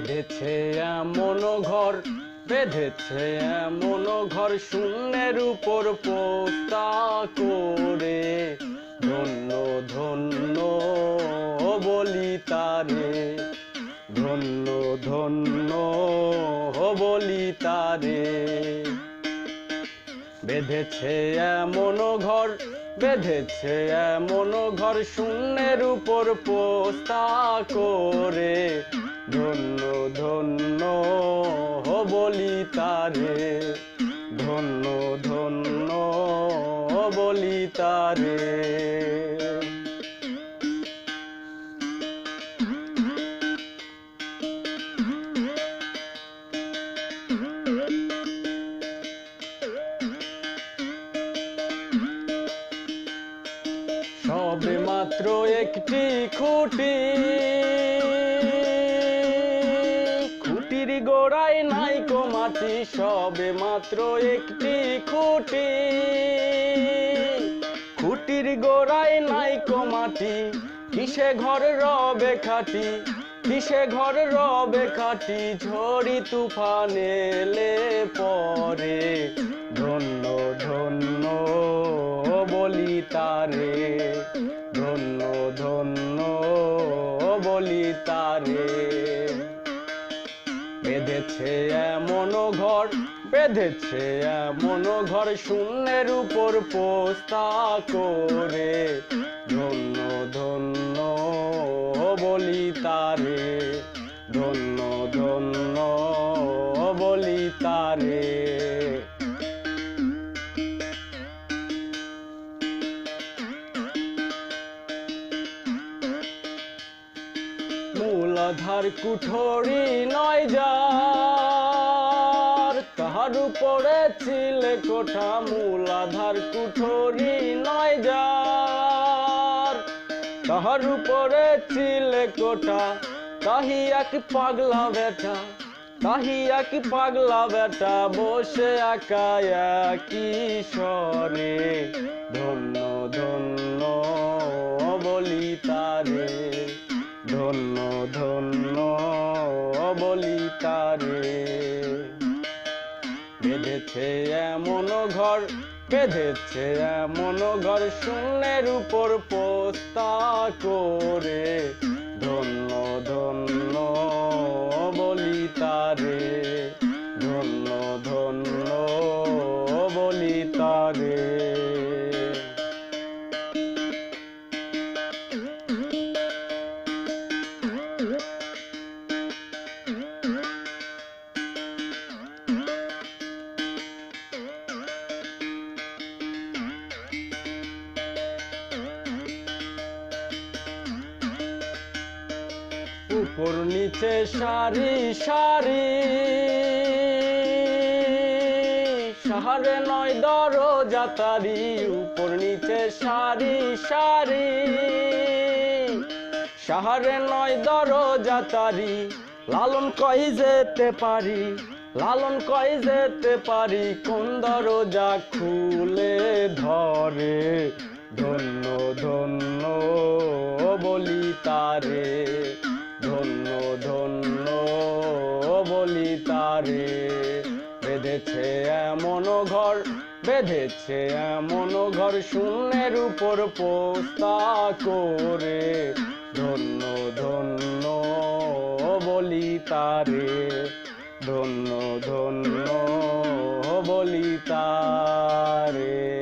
বেঁধেছে এমন ঘর, বেঁধেছে এমন ঘর শূন্যের উপর পোস্তা করে। ধন্য ধন্য বলি তারে, ধন্য ধন্য বলি তারে। বেঁধেছে এমন ঘর, বেঁধেছে এমন ঘর শূন্যের উপর পোস্তা করে। ধন্য ধন্য বলি তারে, ধন্য ধন্য বলি তারে। সবে মাত্র একটি খুঁটি, খুঁটির গোড়ায় নাইকো মাটি। সবে মাত্র একটি খুঁটি, খুঁটির গোড়ায় নাইকো মাটি। কিসে ঘর রবে খাটি, কিসে ঘর রবে খাটি। ঝড়ি তুফান এলে পরে। ধন্য ধন্য বলি তারে, ধন্য ধন্য বলি তারে। বেঁধেছে এমন ঘর, বেঁধেছে এমন ঘর শূন্যের উপর পোস্তা করে। ধন্য ধন্য বলি তারে, ধন্য ধন্য বলি তারে। মূলাধার কুঠরি নয় যার, তাহার উপরে চিলে কোঠা। মূলাধার কুঠরি নয় যার, তাহার উপরে চিলে কোঠা। তাহি এক পাগলা বেটা, তাহি এক পাগলা বেটা বসে একা একই স্বরে। ধন্য ধন্য বলি তারে, ধন্য ধন্য বলি তারে। বেঁধেছে এমন ঘর, বেঁধেছে এমন ঘর শূন্যের উপর পোস্তা করে। ধন্য ধন্য বলি তারে, ধন্য ধন্য বলি তারে। উপর নিচে সারি সারি, সাহারে নয় দরজা তারি। উপর নিচে সারি সারি, সাহারে নয় দরজা তারি। লালন কই যেতে পারি, লালন কই যেতে পারি। কোন দরজা খুলে ধরে। ধন্য ধন্য বলি তারে, ধন্য ধন্য বলি তারে। বেঁধেছে এমন ঘর, বেঁধেছে এমন ঘর শূন্যের উপর পোস্তা করে। ধন্য ধন্য বলি তারে, ধন্য ধন্য বলি তারে।